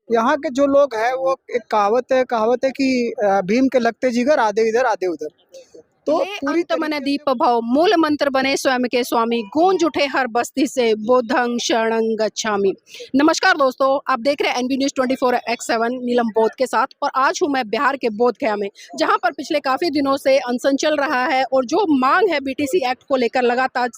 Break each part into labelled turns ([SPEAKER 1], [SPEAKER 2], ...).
[SPEAKER 1] यहाँ के जो लोग हैं वो एक कहावत है कि भीम के लगते जिगर आधे इधर आधे उधर। तो
[SPEAKER 2] ले
[SPEAKER 1] पूरी
[SPEAKER 2] अंत मन
[SPEAKER 1] तरीके
[SPEAKER 2] दीप
[SPEAKER 1] से
[SPEAKER 2] भव मूल मंत्र बने स्वयं के स्वामी गूंज उठे हर बस्ती से बुद्धं शरणं गच्छामि। नमस्कार दोस्तों, आप देख रहे हैं एनबी न्यूज 24/7 नीलम बोध के साथ। और आज हूं मैं बिहार के बोध गया में, जहां पर पिछले काफी दिनों से अनशन चल रहा है और जो मांग है बीटीसी एक्ट को लेकर लगातार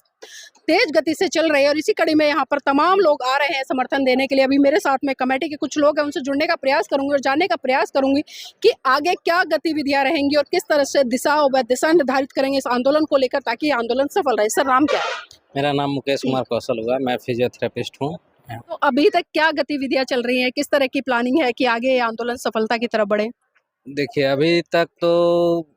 [SPEAKER 2] तेज गति से चल रही है। और इसी कड़ी में यहाँ पर तमाम लोग आ रहे हैं समर्थन देने के लिए। अभी मेरे साथ में कमेटी के कुछ लोग हैं, उनसे जुड़ने का प्रयास करूंगी और जानने का प्रयास करूंगी कि आगे क्या गतिविधियां रहेंगी और किस तरह से दिशा निर्धारित करेंगे इस आंदोलन को लेकर, ताकि ये आंदोलन सफल रहे। सर, नाम क्या है?
[SPEAKER 3] मेरा नाम मुकेश कुमार कौशल हुआ, मैं फिजियोथेरेपिस्ट हूँ।
[SPEAKER 2] तो अभी तक क्या गतिविधियां चल रही हैं, किस तरह की प्लानिंग है कि आगे ये आंदोलन सफलता की तरफ बढ़े?
[SPEAKER 3] देखिए, अभी तक तो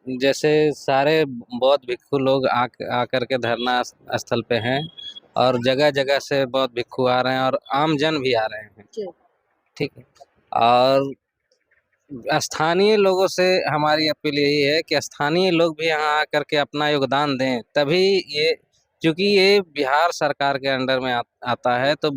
[SPEAKER 3] जैसे सारे बौद्ध भिक्षु लोग आकर के धरना स्थल पे हैं और जगह जगह से बौद्ध भिक्षु आ रहे हैं और आम जन भी आ रहे हैं। ठीक है। और स्थानीय लोगों से हमारी अपील यही है कि स्थानीय लोग भी यहाँ आकर के अपना योगदान दें, तभी ये, क्योंकि ये बिहार सरकार के अंडर में आता है। तो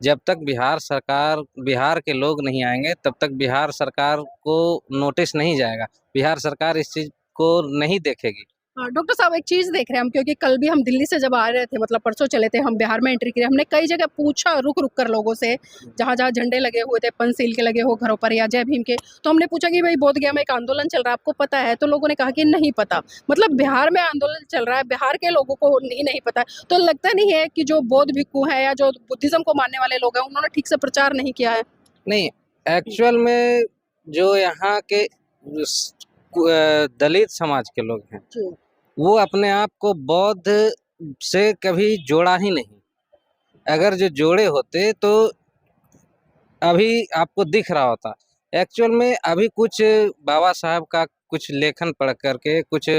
[SPEAKER 3] जब तक बिहार के लोग नहीं आएंगे तब तक बिहार सरकार को नोटिस नहीं जाएगा, बिहार सरकार इस चीज को नहीं देखेगी।
[SPEAKER 2] हाँ डॉक्टर साहब, एक चीज देख रहे हैं हम, क्योंकि कल भी हम दिल्ली से जब आ रहे थे, मतलब परसों चले थे, हम बिहार में एंट्री किए, हमने कई जगह पूछा रुक रुक कर लोगों से, जहाँ जहाँ झंडे लगे हुए थे, पंचशील के लगे हो घरों पर या जय भीम के, तो हमने पूछा कि भाई बोध गया में एक आंदोलन चल रहा है, आपको पता है? तो लोगों ने कहा कि नहीं पता। मतलब बिहार में आंदोलन चल रहा है, बिहार के लोगों को नहीं पता। तो लगता नहीं है कि जो बौद्ध भिक्षु है या जो बुद्धिज्म को मानने वाले लोग हैं, उन्होंने ठीक से प्रचार नहीं किया है?
[SPEAKER 3] नहीं, एक्चुअल में जो यहाँ के दलित समाज के लोग हैं, वो अपने आप को बौद्ध से कभी जोड़ा ही नहीं। अगर जो जोड़े होते तो अभी आपको दिख रहा होता। एक्चुअल में अभी कुछ बाबा साहब का कुछ लेखन पढ़ करके, कुछ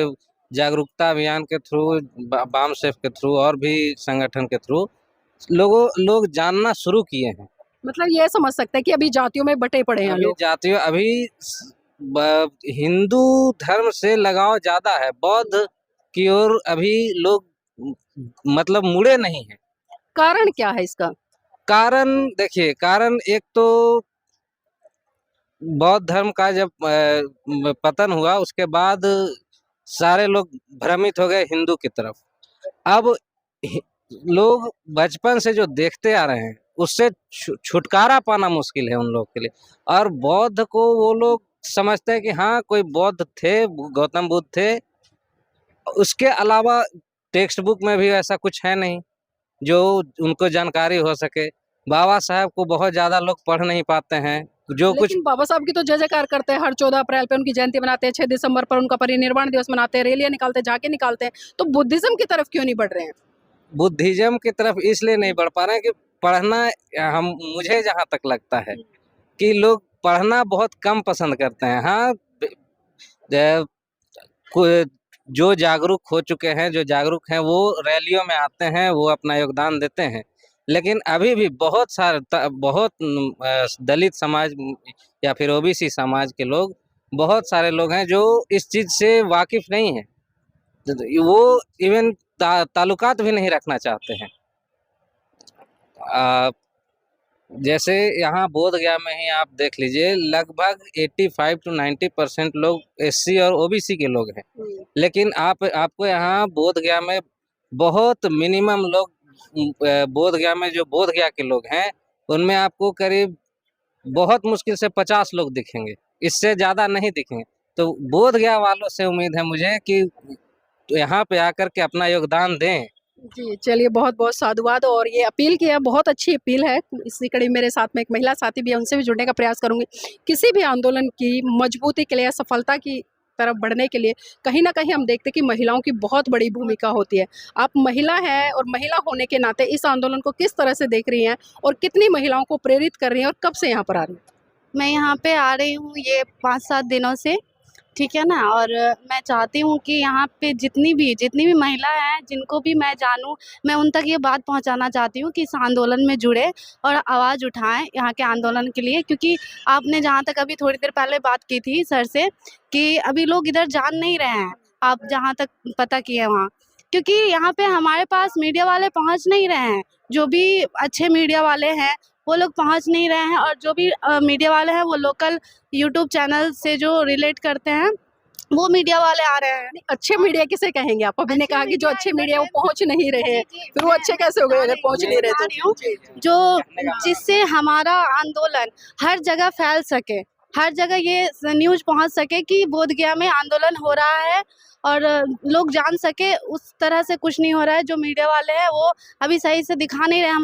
[SPEAKER 3] जागरूकता अभियान के थ्रू, बाम सेफ के थ्रू और भी संगठन के थ्रू लोग जानना शुरू किए हैं।
[SPEAKER 2] मतलब ये समझ सकते हैं कि अभी जातियों में बटे पड़े हैं लोग।
[SPEAKER 3] जातियों अभी हिंदू धर्म से लगाव ज्यादा है, बौद्ध की ओर अभी लोग मतलब मुड़े नहीं है।
[SPEAKER 2] कारण क्या है इसका?
[SPEAKER 3] कारण देखिए, कारण एक तो बौद्ध धर्म का जब पतन हुआ उसके बाद सारे लोग भ्रमित हो गए हिंदू की तरफ। अब लोग बचपन से जो देखते आ रहे हैं उससे छुटकारा पाना मुश्किल है उन लोग के लिए। और बौद्ध को वो लोग समझते हैं कि हाँ, कोई बौद्ध थे, गौतम बुद्ध थे, उसके अलावा टेक्स्ट बुक में भी ऐसा कुछ है नहीं जो उनको जानकारी हो सके। बाबा साहब को बहुत ज्यादा लोग पढ़ नहीं पाते हैं। जो कुछ
[SPEAKER 2] बाबा साहब की तो जय जयकार करते हैं, हर 14 अप्रैल पे उनकी जयंती मनाते हैं, 6 दिसंबर पर उनका परिनिर्वाण दिवस मनाते हैं, रैलियां निकालते हैं, झांके निकालते हैं। तो बुद्धिज्म की तरफ क्यों नहीं बढ़ रहे हैं?
[SPEAKER 3] बुद्धिज्म की तरफ इसलिए नहीं बढ़ पा रहे हैं कि पढ़ना, मुझे जहाँ तक लगता है कि लोग पढ़ना बहुत कम पसंद करते हैं। हाँ, जो जागरूक हो चुके हैं, जो जागरूक हैं, वो रैलियों में आते हैं, वो अपना योगदान देते हैं। लेकिन अभी भी बहुत दलित समाज या फिर ओबीसी समाज के लोग, बहुत सारे लोग हैं जो इस चीज से वाकिफ नहीं है। वो इवन ताल्लुकात भी नहीं रखना चाहते हैं। जैसे यहाँ बोध गया में ही आप देख लीजिए, लगभग 85 to 90% लोग एससी और ओबीसी के लोग हैं। लेकिन आपको यहाँ बोध गया में बहुत मिनिमम लोग, बोध गया में जो बोध गया के लोग हैं उनमें आपको करीब बहुत मुश्किल से 50 लोग दिखेंगे, इससे ज्यादा नहीं दिखेंगे। तो बोध गया वालों से उम्मीद है मुझे कि यहाँ पे आकर के अपना योगदान दें।
[SPEAKER 2] जी चलिए, बहुत बहुत साधुवाद। और ये अपील की है, बहुत अच्छी अपील है। इसी कड़ी मेरे साथ में एक महिला साथी भी है, उनसे भी जुड़ने का प्रयास करूंगी। किसी भी आंदोलन की मजबूती के लिए, सफलता की तरफ बढ़ने के लिए कहीं ना कहीं हम देखते हैं कि महिलाओं की बहुत बड़ी भूमिका होती है। आप महिला हैं और महिला होने के नाते इस आंदोलन को किस तरह से देख रही हैं और कितनी महिलाओं को प्रेरित कर रही हैं और कब से यहाँ पर आ रही हैं?
[SPEAKER 4] मैं यहाँ पे आ रही हूँ ये 5-7 दिनों से, ठीक है ना। और मैं चाहती हूँ कि यहाँ पे जितनी भी महिला हैं, जिनको भी मैं जानूँ, मैं उन तक ये बात पहुँचाना चाहती हूँ कि इस आंदोलन में जुड़े और आवाज़ उठाएं यहाँ के आंदोलन के लिए। क्योंकि आपने जहाँ तक अभी थोड़ी देर पहले बात की थी सर से कि अभी लोग इधर जान नहीं रहे हैं, आप जहाँ तक पता किए वहाँ, क्योंकि यहाँ पे हमारे पास मीडिया वाले पहुँच नहीं रहे हैं। जो भी अच्छे मीडिया वाले हैं वो लोग पहुंच नहीं रहे हैं, और जो भी मीडिया वाले हैं वो लोकल यूट्यूब चैनल से जो रिलेट करते हैं वो मीडिया वाले आ रहे हैं।
[SPEAKER 2] अच्छे मीडिया किसे कहेंगे आप? अभी ने
[SPEAKER 4] अच्छे
[SPEAKER 2] कहा कि जो
[SPEAKER 4] मीडिया
[SPEAKER 2] अच्छे
[SPEAKER 4] इधर
[SPEAKER 2] मीडिया वो
[SPEAKER 4] है।
[SPEAKER 2] पहुंच नहीं रहे हैं,
[SPEAKER 4] जी, जी,
[SPEAKER 2] फिर वो अच्छे कैसे हो गए अगर पहुंच नहीं रहे
[SPEAKER 4] बता रही हूँ,
[SPEAKER 2] तो?
[SPEAKER 4] जो जिससे हमारा आंदोलन हर जगह फैल सके, हर जगह ये न्यूज़ पहुंच सके कि बोध गया में आंदोलन हो रहा है, और लोग जान सके, उस तरह से कुछ नहीं हो रहा है। जो मीडिया वाले हैं वो अभी सही से दिखा नहीं रहे हम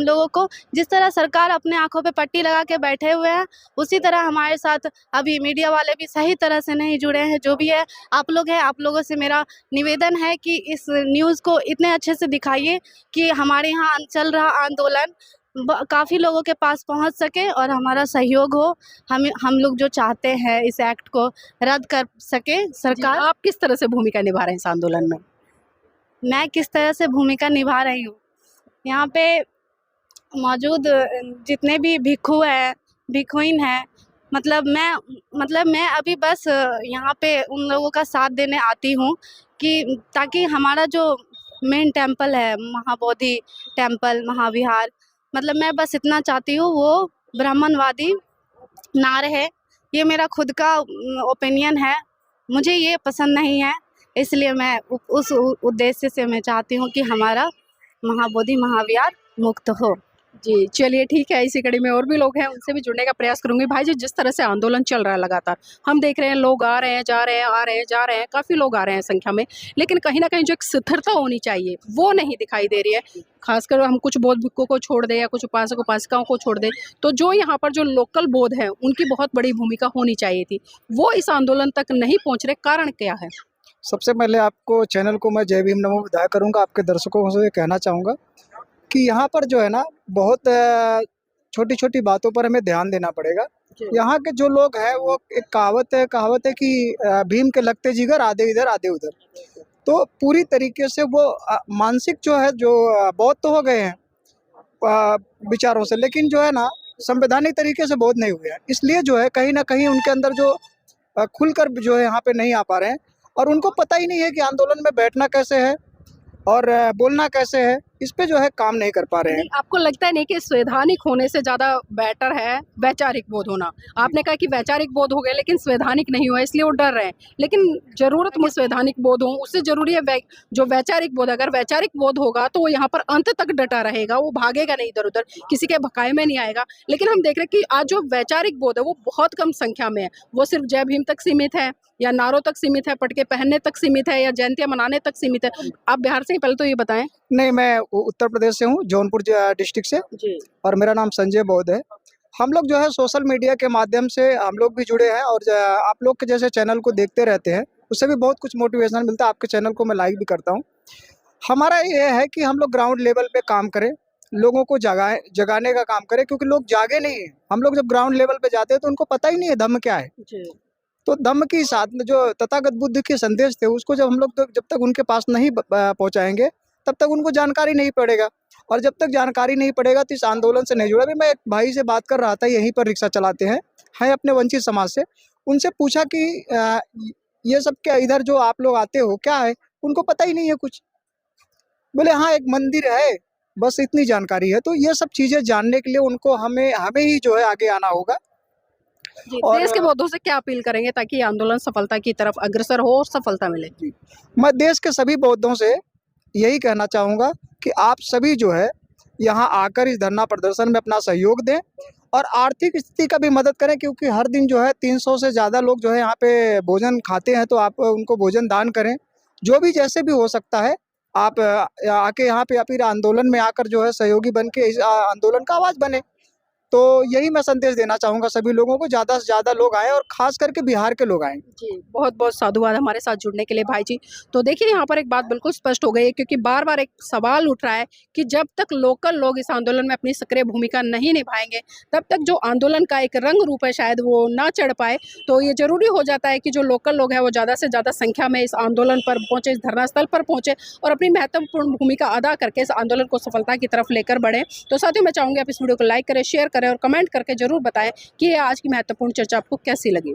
[SPEAKER 4] लोगों को जिस तरह सरकार अपने आंखों पे पट्टी लगा के बैठे हुए हैं, उसी तरह हमारे साथ अभी मीडिया वाले भी सही तरह से नहीं जुड़े हैं। जो भी है आप लोग हैं, आप लोगों से मेरा निवेदन है कि इस न्यूज़ को इतने अच्छे से दिखाइए कि हमारे यहाँ चल रहा आंदोलन काफ़ी लोगों के पास पहुंच सके और हमारा सहयोग हो। हम लोग जो चाहते हैं इस एक्ट को रद्द कर सके
[SPEAKER 2] जी,
[SPEAKER 4] सरकार।
[SPEAKER 2] आप किस तरह से भूमिका निभा रहे हैं इस आंदोलन में?
[SPEAKER 4] मैं किस तरह से भूमिका निभा रही हूँ, यहाँ पे मौजूद जितने भी भिक्खु हैं, भिक्खुइन हैं, मतलब मैं अभी बस यहाँ पे उन लोगों का साथ देने आती हूँ कि ताकि हमारा जो मेन टेम्पल है, महाबोधि टेम्पल, महाविहार, मतलब मैं बस इतना चाहती हूँ वो ब्राह्मणवादी ना रहे। ये मेरा खुद का ओपिनियन है, मुझे ये पसंद नहीं है, इसलिए मैं उस उद्देश्य से मैं चाहती हूँ कि हमारा महाबोधि महाविहार मुक्त हो।
[SPEAKER 2] जी, चलिए ठीक है, इसी कड़ी में और भी लोग हैं, उनसे भी जुड़ने का प्रयास करूँगी। भाई जी, जिस तरह से आंदोलन चल रहा है लगातार, हम देख रहे हैं लोग आ रहे हैं, जा रहे हैं, आ रहे हैं, जा रहे हैं, काफ़ी लोग आ रहे हैं संख्या में, लेकिन कहीं न कहीं जो एक स्थिरता होनी चाहिए, वो नहीं दिखाई दे रही है। खासकर हम कुछ बौद्ध भिक्षुओं को छोड़ दें या कुछ उपासक उपासिकाओं को छोड़ दें, तो जो यहाँ पर जो लोकल बौद्ध हैं, उनकी बहुत बड़ी भूमिका होनी चाहिए थी। वो इस आंदोलन तक नहीं पहुँच रहे, कारण क्या है?
[SPEAKER 1] सबसे पहले आपको चैनल को मैं जय भीम नमो विदाई करूँगा। आपके दर्शकों से कहना चाहूँगा कि यहाँ पर जो है ना बहुत छोटी-छोटी बातों पर हमें ध्यान देना पड़ेगा। यहाँ के जो लोग हैं वो एक कहावत है कि भीम के लगते जिगर आधे इधर आधे उधर। तो पूरी तरीके से वो मानसिक जो है जो बौद्ध तो हो गए हैं विचारों से, लेकिन जो है ना संवैधानिक तरीके से बौद्ध नहीं हुए हैं। इसलिए जो है कहीं न कहीं उनके अंदर जो खुलकर जो है यहाँ पे नहीं आ पा रहे हैं, और उनको पता ही नहीं है कि आंदोलन में बैठना कैसे है और बोलना कैसे है, इस पे जो है काम नहीं कर पा रहे हैं।
[SPEAKER 2] नहीं, आपको लगता है नहीं कि संवैधानिक होने से ज़्यादा बेटर है वैचारिक बोध होना? आपने कहा कि वैचारिक बोध हो गए लेकिन संवैधानिक नहीं हुआ, इसलिए वो डर रहे हैं। लेकिन ज़रूरत में संवैधानिक बोध हो, उससे ज़रूरी है जो वैचारिक बोध। अगर वैचारिक बोध होगा तो वो यहाँ पर अंत तक डटा रहेगा, वो भागेगा नहीं इधर-उधर, किसी के भकाए में नहीं आएगा। लेकिन हम देख रहे हैं कि आज जो वैचारिक बोध है वो बहुत कम संख्या में है। वो सिर्फ जय भीम तक सीमित है या नारों तक सीमित है, पटके पहनने तक सीमित है या जयंतियाँ मनाने तक सीमित है। आप बिहार से हैं, पहले तो ये बताएँ?
[SPEAKER 1] नहीं, मैं उत्तर प्रदेश से हूँ, जौनपुर डिस्ट्रिक्ट से,
[SPEAKER 2] जी।
[SPEAKER 1] और मेरा नाम संजय बौद्ध है। हम लोग जो है सोशल मीडिया के माध्यम से हम लोग भी जुड़े हैं, और आप लोग के जैसे चैनल को देखते रहते हैं, उससे भी बहुत कुछ मोटिवेशन मिलता है। आपके चैनल को मैं लाइक भी करता हूँ। हमारा ये है कि हम लोग ग्राउंड लेवल पे काम करें, लोगों को जगाने का काम करें, क्योंकि लोग जागे नहीं हैं। हम लोग जब ग्राउंड लेवल पे जाते हैं तो उनको पता ही नहीं है धम्म क्या है।
[SPEAKER 2] जी।
[SPEAKER 1] तो धम्म की साथ में जो तथागत बुद्ध के संदेश थे, उसको जब हम लोग जब तक उनके पास नहीं पहुँचाएँगे, तब तक उनको जानकारी नहीं पड़ेगा, और जब तक जानकारी नहीं पड़ेगा तो इस आंदोलन से नहीं जुड़ा। अभी मैं एक भाई से बात कर रहा था, यहीं पर रिक्शा चलाते हैं अपने वंचित समाज से। उनसे पूछा कि ये सब क्या इधर जो आप लोग आते हो क्या है? उनको पता ही नहीं है कुछ। बोले हाँ, एक मंदिर है, बस इतनी जानकारी है। तो ये सब चीज़ें जानने के लिए उनको हमें ही जो है आगे आना होगा।
[SPEAKER 2] जी,
[SPEAKER 1] और
[SPEAKER 2] देश के बौद्धों से क्या अपील करेंगे ताकि ये आंदोलन सफलता की तरफ अग्रसर हो और सफलता मिले?
[SPEAKER 1] जी, मैं देश के सभी बौद्धों से यही कहना चाहूँगा कि आप सभी जो है यहाँ आकर इस धरना प्रदर्शन में अपना सहयोग दें, और आर्थिक स्थिति का भी मदद करें, क्योंकि हर दिन जो है 300 से ज़्यादा लोग जो है यहाँ पे भोजन खाते हैं, तो आप उनको भोजन दान करें। जो भी जैसे भी हो सकता है, आप आके यहाँ पे या फिर आंदोलन में आकर जो है सहयोगी बन के इस आंदोलन का आवाज़ बने। तो यही मैं संदेश देना चाहूँगा सभी लोगों को, ज़्यादा से ज़्यादा लोग आएँ, और ख़ास करके बिहार के लोग आएँ।
[SPEAKER 2] जी, बहुत-बहुत साधुवाद हमारे साथ जुड़ने के लिए भाई जी। तो देखिए यहाँ पर एक बात बिल्कुल स्पष्ट हो गई है, क्योंकि बार-बार एक सवाल उठ रहा है कि जब तक लोकल लोग इस आंदोलन में अपनी सक्रिय भूमिका नहीं निभाएँगे, तब तक जो आंदोलन का एक रंग रूप है शायद वो ना चढ़ पाए। तो ये ज़रूरी हो जाता है कि जो लोकल लोग हैं वो ज़्यादा से ज़्यादा संख्या में इस आंदोलन पर पहुँचे, इस धरना स्थल पर पहुँचे और अपनी महत्वपूर्ण भूमिका अदा करके इस आंदोलन को सफलता की तरफ लेकर बढ़ें। तो साथियों, मैं चाहूँगी आप इस वीडियो को लाइक करें, शेयर करें और कमेंट करके ज़रूर बताएँ कि ये आज की महत्वपूर्ण चर्चा आपको कैसी लगी।